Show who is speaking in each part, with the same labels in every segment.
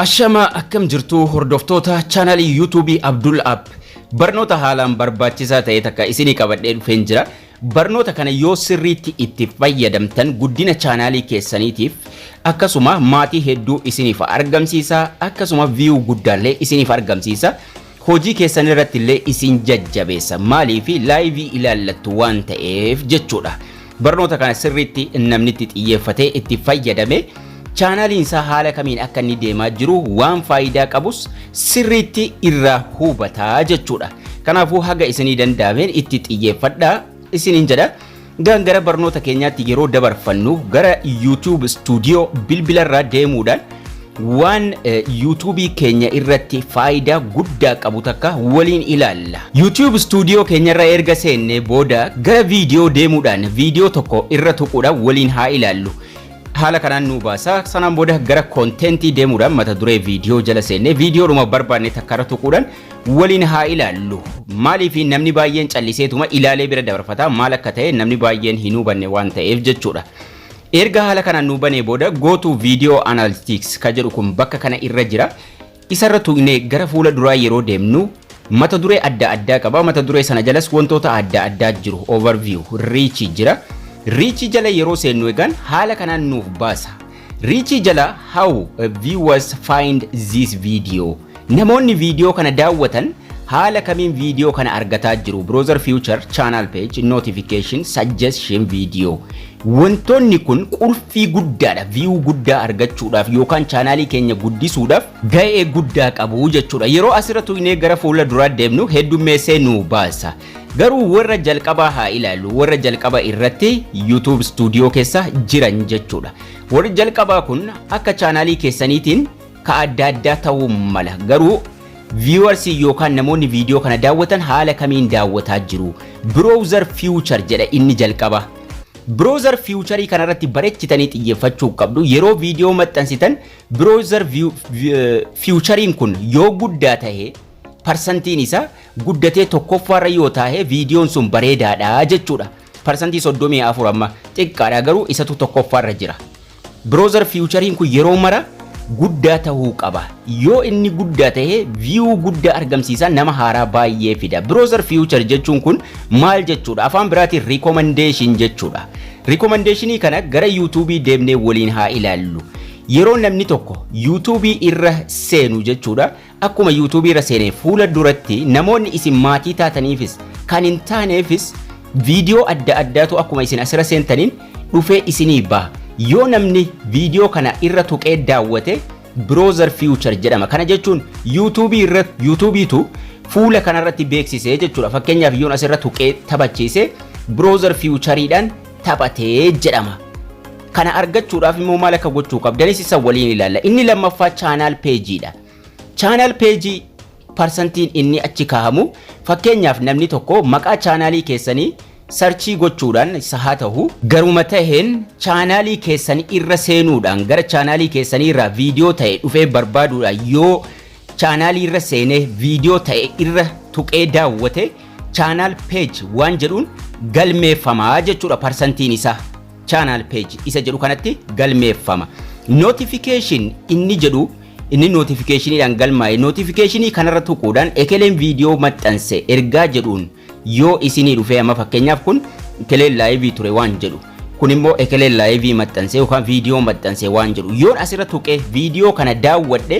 Speaker 1: Ashama akkam jirtu hordoftoota chaanalii YouTube Abdul App barnoota haalaan barbaachisaa ta'e takka isinii qabadhee dhufeen jira. Barnoota kana yoo sirriitti itti fayyadamtan guddina chaanalii keessaniitiif akkasuma maatii hedduu isiniif argamsiisa, akkasuma view guddaallee isiniif argamsiisa. Hojii keessan irratti illee isin jajjabeessa. Maaliif live ilaallattu waan ta'eef jechuudha. Barnoota kana sirriitti namni itti xiyyeeffatee itti fayyadame chaanaliin isaa haala kamiin akka inni deemaa jiru waan faayidaa qabus sirriitti irraa hubataa jechuudha. Kanaafuu haga isinii danda'ameen itti xiyyeeffadhaa isiniin jedha. Gara barnoota keenyaatti yeroo dabarfannu gara YouTube Studio bilbilarraa deemuudhaan waan YouTube keenya irratti faayidaa guddaa qabu takka waliin ilaalla. YouTube Studio keenyarra erga seenne booda gara viidiyoo deemuudhaan viidiyoo tokko irra tuquudhaan waliin haa ilaallu. Haala kanaan nu baasa. Sanaan booda gara kontentii deemuudhaan mata duree viidiyoo jala seenne viidiyoodhuma barbaanne takka irra tuquudhaan waliin haa ilaallu. Maaliif namni baay'een calliseetuma ilaalee bira dabarfata maal akka ta'e namni baay'een hin hubanne waan ta'eef jechuudha. Erga haala kanaan nu banee booda go to video analytics ka jedhu kun bakka kana irra jira. Isarra tuqnee gara fuula duraa yeroo deemnu mata duree adda addaa qaba. Mata duree sana jalas wantoota adda addaa jiru. Overview, reach jira. Reach jala yeroo seennu egaan haala kanaan nuuf baasa. Reach jala how viewers find this video. Namoonni viidiyoo kana daawwatan haala kamiin viidiyoo kana argataa jiru. Browser feature, channel page, notification, suggestion video. Wantoonni kun qulfii guddaadha. View guddaa argachuudhaaf yookaan chaanalii keenya guddisuudhaaf ga'ee guddaa qabu jechuudha. Yeroo asirra tuqnee gara fuula duraa deemnu heddummeessee nu baasa. Garuu warra jalqabaa haa ilaallu. Warra jalqabaa irratti YouTube Studio keessa jiran jechuudha. Warri jalqabaa kun akka chaanalii keessaniitiin ka adda addaa ta'uu mala. Garuu viewers yookaan namoonni viidiyoo kana daawwatan haala kamiin daawwataa jiru. Browser feature jedha inni jalqabaa. Browser feature kanarratti bareechitanii xiyyeeffachuu qabdu. Yeroo viidiyoo maxxansitan browser feature kun yoo guddaa ta'e parsantiin isaa guddatee tokkoffaarra yoo taa'e viidiyoon sun bareedaadha jechuudha. Parsantii 34 amma xiqqaadha garuu isatu tokkoffaarra jira. Browser feature kun yeroo mara guddaa ta'uu qaba. Yoo inni guddaa ta'e view guddaa argamsiisa, nama haaraa baay'ee fida. Browser feature jechuun kun maal jechuudha? Afaan biraatiin recommendation jechuudha. Recommendationii kana gara YouTube deemnee waliin haa ilaallu. Yeroo namni tokko YouTube irra seenu jechuudha. Akkuma YouTube irra seenee fuula duratti namoonni isin maatii taataniifis kan hin taaneefis viidiyoo adda addaatu akkuma isin asirra seentaniin dhufee isinii ba'a. Yoo namni viidiyoo kana irra tuqee daawwate browser feature jedhama. Kana jechuun YouTubetu fuula kanarratti beeksisee jechuudha. Fakkeenyaaf yoon asirra tuqee taphachiise browser featureidhaan taphatee jedhama. Kana argachuudhaaf immoo maal akka gochuu qabdanis isa waliin ilaalla. Inni lammaffaa channel pageidha. Channel page parsantiin inni achi kaahamu fakkeenyaaf namni tokko maqaa channelii keessanii sarchii gochuudhaan isa haa ta'u garuma taheen chaanalii keessanii irra seenuudhaan gara chaanalii keessanii irraa viidiyoo ta'e dhufee barbaaduudhaan yoo chaanalii irra seenee viidiyoo ta'e irra tuqee daawwate channel page waan jedhuun galmeeffamaa jechuudha. Parsantiin isaa channel page isa jedhu kanatti galmeeffama. Notification inni jedhu inni notificationiidhaan galmaa'e. Notificationii kanarra tuquudhaan ekeleen viidiyoo maxxanse ergaa jedhuun yoo isinii dhufee amma fakkeenyaaf kun ekeleen live ture waan jedhu kun immoo ekeleen live maxxanse yookaan viidiyoo maxxanse waan jedhu yoon asirra tuqee viidiyoo kana daawwadhe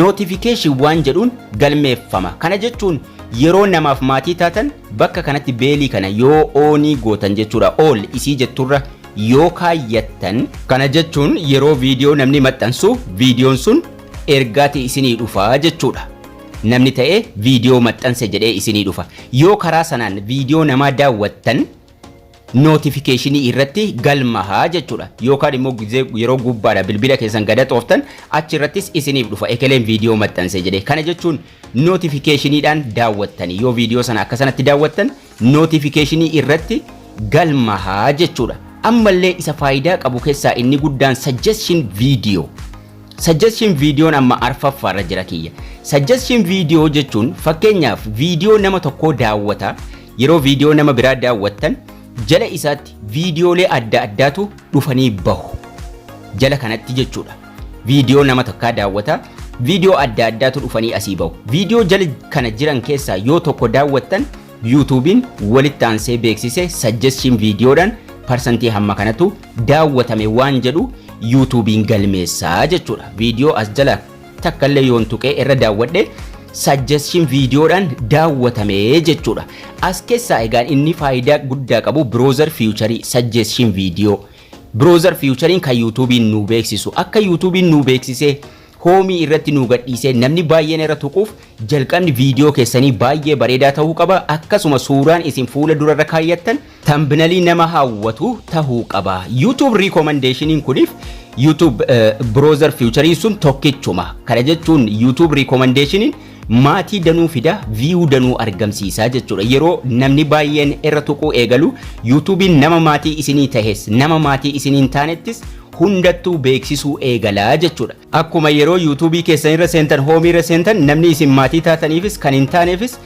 Speaker 1: notification waan jedhuun galmeeffama. Kana jechuun yeroo namaaf maatii taatan bakka kanatti beelii kana yoo oonii gootan jechuudha. All isii jetturra yoo kaayyattan kana jechuun yeroo viidiyoo namni maxxansu viidiyoon sun ergaati isinii dhufaa jechuudha. Namni ta'e viidiyoo maxxanse jedhee isinii dhufa. Yoo karaa sanaan viidiyoo namaa daawwattan notificationii irratti galmahaa jechuudha. Yookaan immoo yeroo gubbaadha bilbila keessan gada xooftan achi irrattis isiniif dhufa ekeleen viidiyoo maxxanse jedhee. Kana jechuun notificationiidhaan daawwattan yoo viidiyoo sana akkasanatti daawwattan notificationii irratti galmahaa jechuudha. Ammallee isa faayidaa qabu keessaa inni guddaan suggestion video. Suggestion videoon amma arfaffaarra jira kiyya. Suggestion video jechuun fakkeenyaaf viidiyoo nama tokkoo daawwata. Yeroo viidiyoo nama biraa daawwattan jala isaatti viidiyoolee adda addaatu dhufanii bahu. Jala kanatti jechuudha. viidiyoo nama tokkaa daawwata. Viidiyoo adda addaatu dhufanii asii bahu. Viidiyoo jala kana jiran keessaa yoo tokko daawwattan YouTube'n walitti aansee beeksise suggestion viidiyoodhaan parsantii hamma kanatu daawwatame waan jedhu YouTube'n galmeessaa jechuudha. Viidiyoo as jala takkallee yoon tuqee irra daawwadhe suggestion viidiyoodhaan daawwatame jechuudha. As keessaa egaan inni faayidaa guddaa qabu browser feature suggestion viidiyoo. Browser feature'n kan YouTube'n nu beeksisu akka YouTube'n nu beeksisee hoomii irratti nu gadhiisee namni baay'een irra tuquuf jalqabni viidiyoo keessanii baay'ee bareedaa ta'uu qaba. Akkasuma suuraan isin fuula durarra kaayyattan thumbnailii nama hawwatu ta'uu qaba. YouTube recommendationiin kuniif YouTube browser feature'n sun tokkichuma. Kana jechuun YouTube recommendationiin maatii danuu fida view danuu argamsiisaa jechuudha. Yeroo namni baay'een irra tuquu eegalu YouTube'n nama maatii isinii tahes nama maatii isiniin taanettis hundattuu beeksisuu eegalaa jechuudha. Akkuma yeroo YouTube keessan irra seentan hoomii irra seentan namni isin maatii taataniifis kan hin taaneefis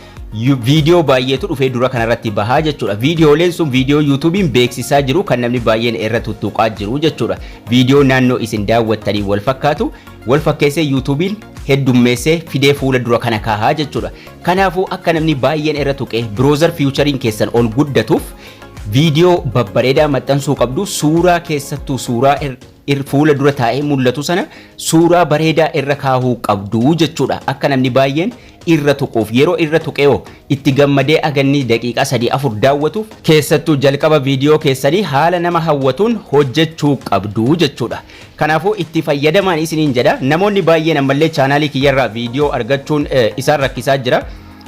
Speaker 1: viidiyoo baay'eetu dhufee dura kanarratti bahaa jechuudha. Viidiyooleen sun viidiyoo YouTube'n beeksisaa jiru kan namni baay'een irra tuttuqaa jiru jechuudha. Viidiyoo naannoo isin daawwattanii wal fakkaatu wal fakkeessee YouTube'n heddummeessee fidee fuula dura kana kaahaa jechuudha. Kanaafuu akka namni baay'een irra tuqee browser feature'n keessan ol guddatuuf viidiyoo babbareedaa maxxansuu qabdu. Suuraa keessattuu suuraa fuula dura taa'ee mul'atu sana suuraa bareedaa irra kaahuu qabdu jechuudha. Akka namni baay'een irra tuquuf yeroo irra tuqeeoo itti gammadee aganni daqiiqaa 3-4 daawwatuuf keessattuu jalqaba viidiyoo keessanii haala nama hawwatuun hojjechuu qabdu jechuudha. Kanaafuu itti fayyadamaan isiniin jedha. Namoonni baay'een ammallee chaanaalii kiyyarraa viidiyoo argachuun isaan rakkisaa jira.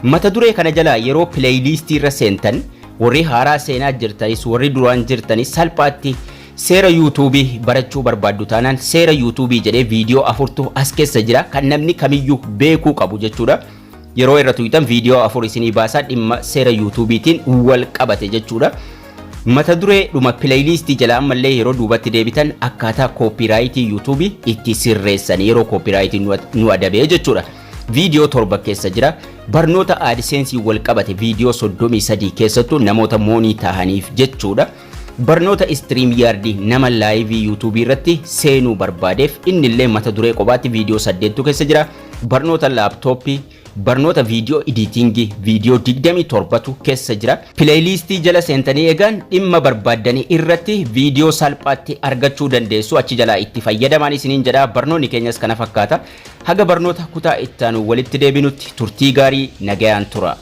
Speaker 1: Mata duree kana jala yeroo playlistii irra seentan warri haaraa seenaa jirtanis warri duraan jirtanis salphaatti seera YouTube barachuu barbaaddu taanaan seera YouTube jedhee viidiyoo 4tu as keessa jira kan namni kamiyyuu beekuu qabu jechuudha. Yeroo irra tuutan viidiyoo 4 isinii baasaa dhimma seera YouTubetiin wal qabate jechuudha. Mata duree dhuma playlistii jala ammallee yeroo duubatti deebitan akkaataa copyright YouTube itti sirreessan yeroo copyright nu adabee jechuudha. Viidiyoo 7 keessa jira. Barnoota AdSense wal qabate viidiyoo 33 keessattuu namoota moonii tahaniif jechuudha. Barnoota StreamYard nama live YouTube irratti seenuu barbaadeef innillee mata duree qobaatti viidiyoo 8tu keessa jira. Barnoota laptopii barnoota viidiyoo editing viidiyoo 27tu keessa jira. Playlistii jala seentanii egaan dhimma barbaaddanii irratti viidiyoo salphaatti argachuu dandeessu. Achi jala itti fayyadamaan isiniin jedha. Barnoonni keenyas kana fakkaata. Haga barnoota kutaa ittaanu walitti deebinutti turtii gaarii nagayaan tura.